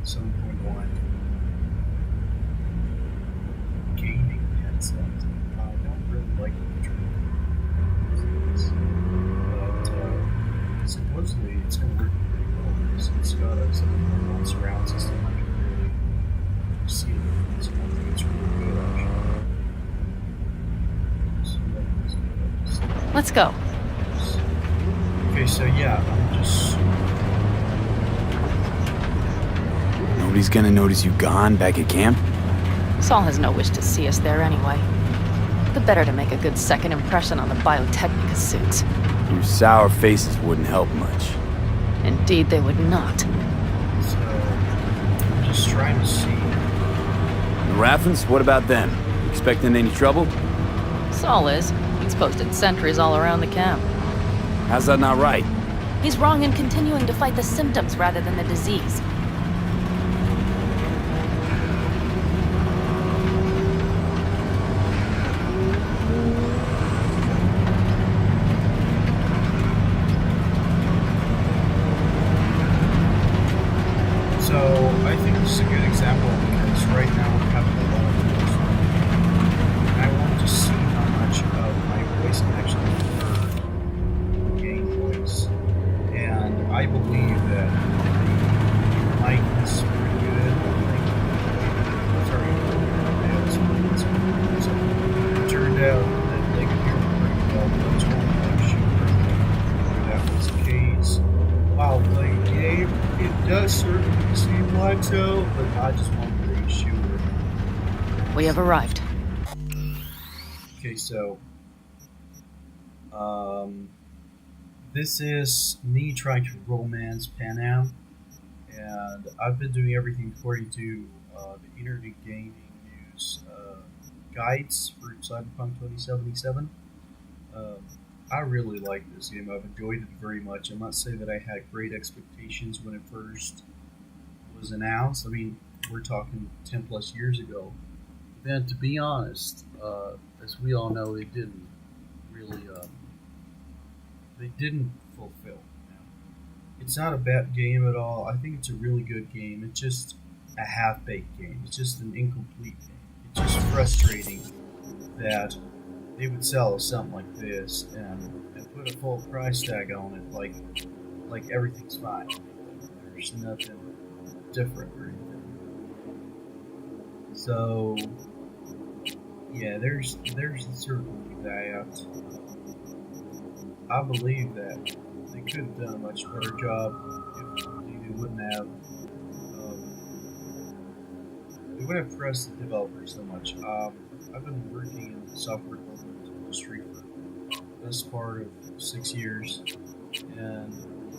7.1 gaming headset. I don't really like the but supposedly it's going to work pretty well because it's got a 7.1 surround system. I can really see it. So I think it's really good actually. Let's go. Okay, so yeah, I'm just... Nobody's gonna notice you gone back at camp? Saul has no wish to see us there anyway. The better to make a good second impression on the Biotechnica suits. Your sour faces wouldn't help much. Indeed, they would not. So, I'm just trying to see... The Raffens, what about them? Expecting any trouble? Saul is. He's posted sentries all around the camp. How's that not right? He's wrong in continuing to fight the symptoms rather than the disease. So, I think this is a good example because right now we're having a lot of voice. And I want to see how much of my voice can actually convert to gain voice. And I believe that the mic is pretty good. So it turned out that they could hear me pretty well. That's one like shooter. That was the case. While playing the game, it does certainly seem like so, but I just want to be sure. We have arrived. Okay, so this is me trying to romance Pan Am, and I've been doing everything according to the Internet Gaming News guides for Cyberpunk 2077. I really like this game. I've enjoyed it very much. I must say that I had great expectations when it first was announced. I mean, we're talking 10 plus years ago. Then, to be honest, as we all know, they didn't really, they didn't fulfill. It's not a bad game at all. I think it's a really good game. It's just a half-baked game. It's just an incomplete game. It's just frustrating that they would sell something like this and put a full price tag on it like everything's fine. There's nothing different or anything. So yeah, there's certainly that. I believe that they could have done a much better job if they wouldn't have pressed the developers so much. I've been working in the software development industry for the best part of 6 years, and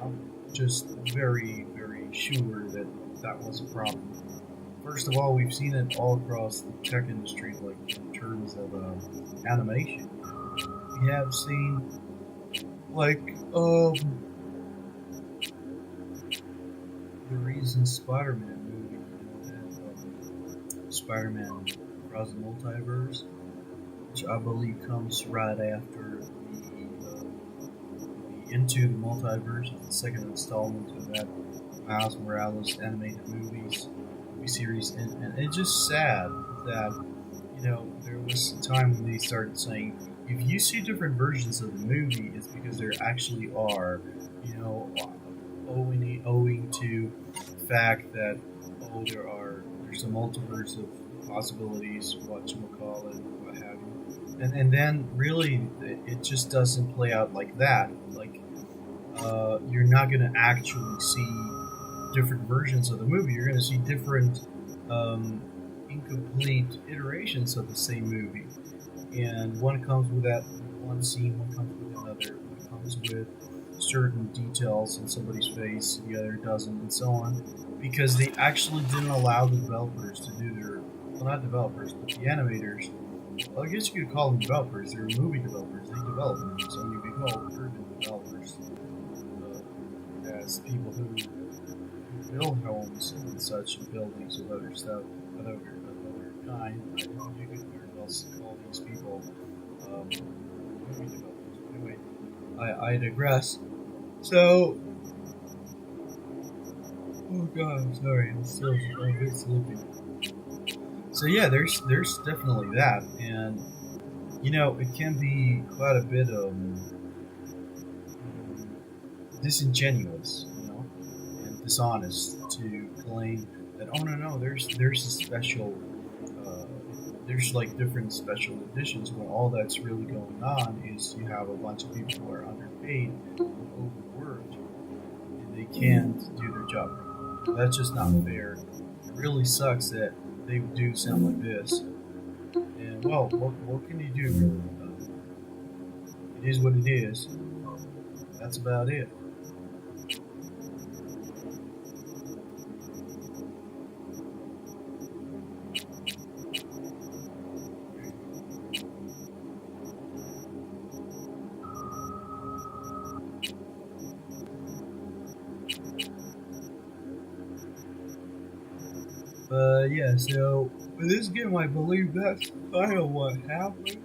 I'm just very, very sure that that was a problem. First of all, we've seen it all across the tech industry, like in terms of animation. We have seen, like, the recent Spider-Man movie, Spider-Man Across the Multiverse, which I believe comes right after the Into the Multiverse, the second installment of that Miles Morales animated movie series, and it's just sad that, there was a time when they started saying, if you see different versions of the movie, it's because there actually are, owing to the fact that, there's a multiverse of possibilities, whatchamacallit, what have you. And then, really, it just doesn't play out like that. Like, you're not going to actually see different versions of the movie. You're going to see different incomplete iterations of the same movie. And one comes with that one scene, one comes with another, one comes with certain details in somebody's face, the other doesn't, and so on. Because they actually didn't allow the developers to do their, well, not developers, but the animators. Well, I guess you could call them developers. They're movie developers. They develop movies, so you could call urban developers as people who build homes and such, and buildings of other stuff, of other kind. I don't know if you could else call these people movie developers. Anyway, I digress. So Oh god, sorry, I'm still a bit sleepy. So yeah, there's definitely that, and you know it can be quite a bit disingenuous, you know, and dishonest to claim that oh no, there's a special uh, there's like different special editions when all that's really going on is you have a bunch of people who are underpaid and overworked and they can't do their job. That's just not fair. It really sucks that they do sound like this. And well, what can you do really? It is what it is. That's about it. But yeah, so with this game, I believe that's kind of what happened.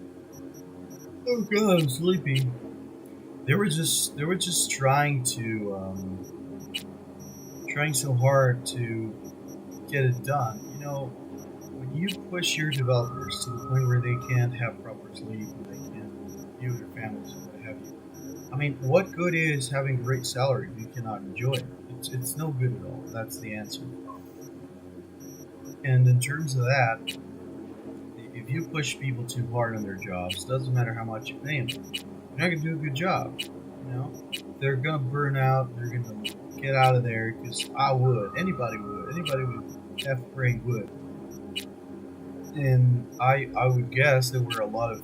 Oh god, I'm sleepy. They were just trying so hard to get it done. You know, when you push your developers to the point where they can't have proper sleep, and they can't be with their families and what have you. I mean, what good is having a great salary if you cannot enjoy it? It's no good at all. That's the answer. And in terms of that, if you push people too hard on their jobs, doesn't matter how much you pay them, you're not gonna do a good job. You know, they're gonna burn out. They're gonna get out of there because I would. Anybody with half brain would. And I would guess there were a lot of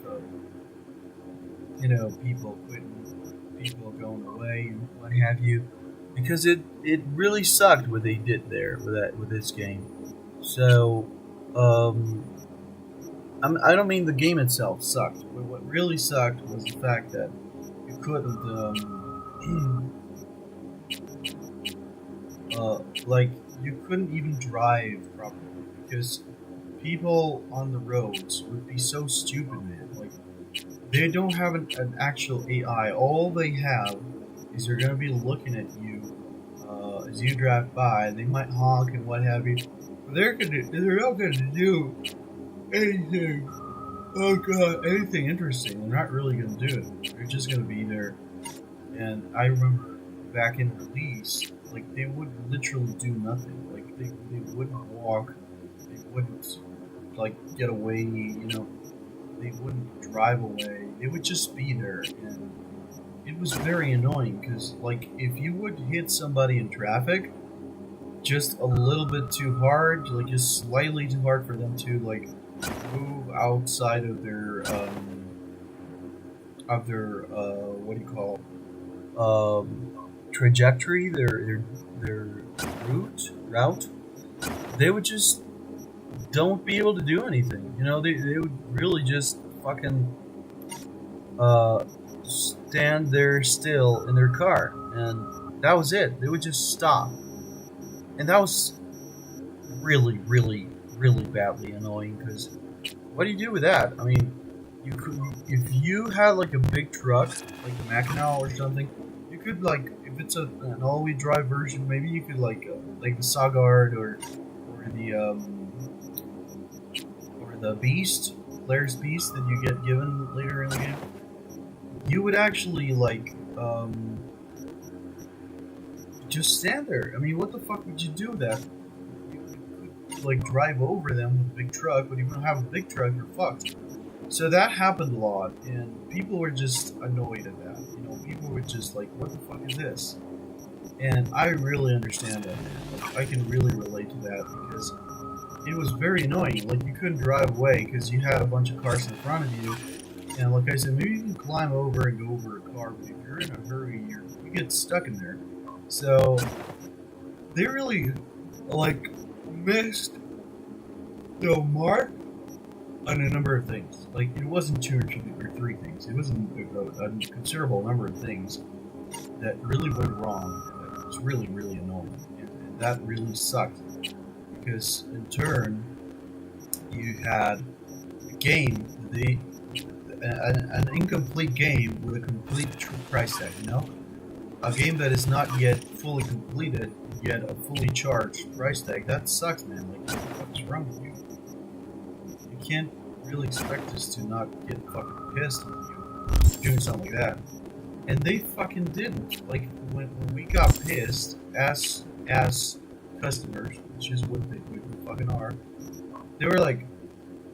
people quitting, people going away, and what have you, because it really sucked what they did there with this game. So, I don't mean the game itself sucked. But what really sucked was the fact that you couldn't, like, you couldn't even drive properly because people on the roads would be so stupid, man. Like, they don't have an actual AI. All they have is they're gonna be looking at you as you drive by. They might honk and what have you. But they're not gonna do anything. Oh god, anything interesting. They're not really gonna do it. They're just gonna be there. And I remember back in release, like they would literally do nothing. Like they wouldn't walk. They wouldn't like get away. You know, they wouldn't drive away. They would just be there, and it was very annoying because like if you would hit somebody in traffic just a little bit too hard, like just slightly too hard for them to like move outside of their what do you call trajectory, their route, they would just don't be able to do anything. You know, they would really just fucking stand there still in their car, and that was it. They would just stop, and that was really, really, really badly annoying. Because what do you do with that? I mean, you could, if you had like a big truck, like a Mackinac or something, you could like, if it's an all-wheel drive version, maybe you could like the Sagard or the Beast, Blair's Beast that you get given later in the game. You would actually like just stand there. I mean, what the fuck would you do with that? You could like drive over them with a big truck, but if you don't have a big truck, you're fucked. So that happened a lot, and people were just annoyed at that. You know, people were just like, "What the fuck is this?" And I really understand that, man. Like, I can really relate to that because it was very annoying. Like, you couldn't drive away because you had a bunch of cars in front of you. And like I said, maybe you can climb over and go over a car, but if you're in a hurry, you get stuck in there. So they really like missed the mark on a number of things. Like, it wasn't two or three things. It was a considerable number of things that really went wrong. And it was really, really annoying. And that really sucked. Because, in turn, you had a game, an incomplete game with a complete price tag, you know? a game that is not yet fully completed, yet a fully charged price tag. That sucks, man. Like, what's wrong with you? You can't really expect us to not get fucking pissed when you doing something like that. And they fucking didn't. Like, when we got pissed as customers, which is what we fucking are, they were like,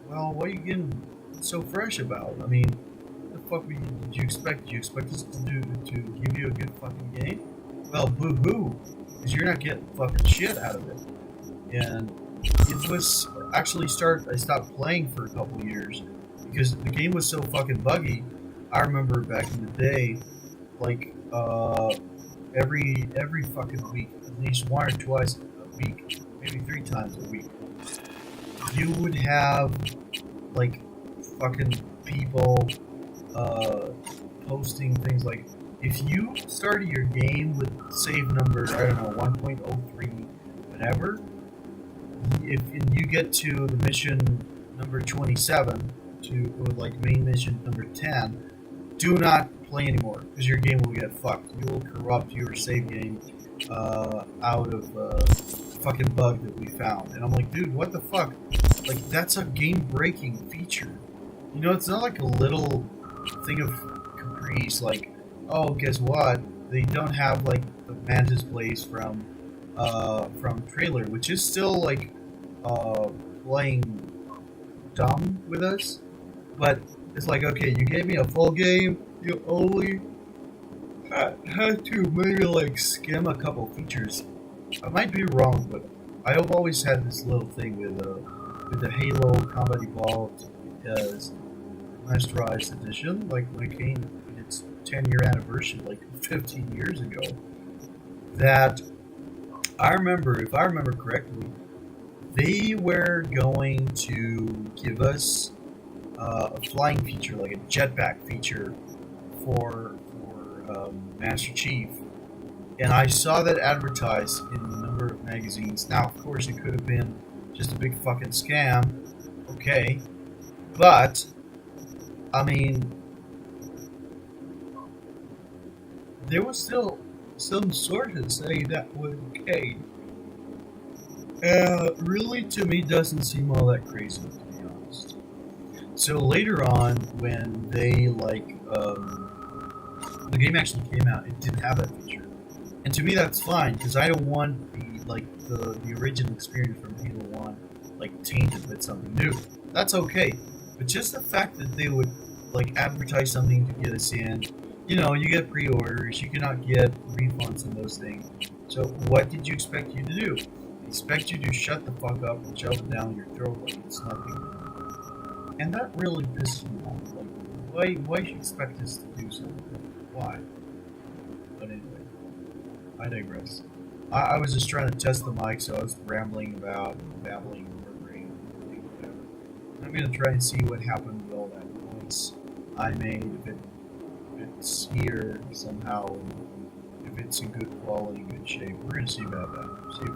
well, what are you getting so fresh about? I mean, what the fuck did you expect? Did you expect us to give you a good fucking game? Well, boo-hoo, because you're not getting fucking shit out of it. And it was actually I stopped playing for a couple of years because the game was so fucking buggy. I remember back in the day, like every fucking week, at least one or twice a week, maybe 3 times a week, you would have like fucking people posting things like, if you started your game with save number, I don't know, 1.03 whatever, if you get to the mission number 27 or like main mission number 10, do not play anymore because your game will get fucked. You will corrupt your save game out of fucking bug that we found. And I'm like, dude, what the fuck? Like, that's a game-breaking feature. You know, it's not like a little thing of caprice. Like, oh, guess what? They don't have like the Mantis Blaze from trailer, which is still like playing dumb with us. But it's like, okay, you gave me a full game. You only had to maybe like skim a couple features. I might be wrong, but I have always had this little thing with the Halo Combat Evolved Masterized Edition, like when it came in its 10-year anniversary, like 15 years ago. That I remember, if I remember correctly, they were going to give us a flying feature, like a jetpack feature for Master Chief, and I saw that advertised in a number of magazines. Now, of course, it could have been just a big fucking scam, okay, but I mean, there was still some sources saying that was okay. Really, to me, doesn't seem all that crazy, to be honest. So later on, when they the game actually came out, it didn't have that feature, and to me that's fine because I don't want the original experience from Halo 1 like tainted with something new. That's okay, but just the fact that they would like advertise something to get us in, you know, you get pre-orders, you cannot get refunds and those things. So what did you expect you to do? They expect you to shut the fuck up and shove it down your throat like it's nothing. And that really pisses me off. Like, why should you expect us to do something? Why? But anyway, I digress. I was just trying to test the mic, so I was babbling, murmuring, whatever. I'm gonna try and see what happened with all that noise I made. If it's here somehow, if it's in good quality, good shape. We're gonna see about that. See if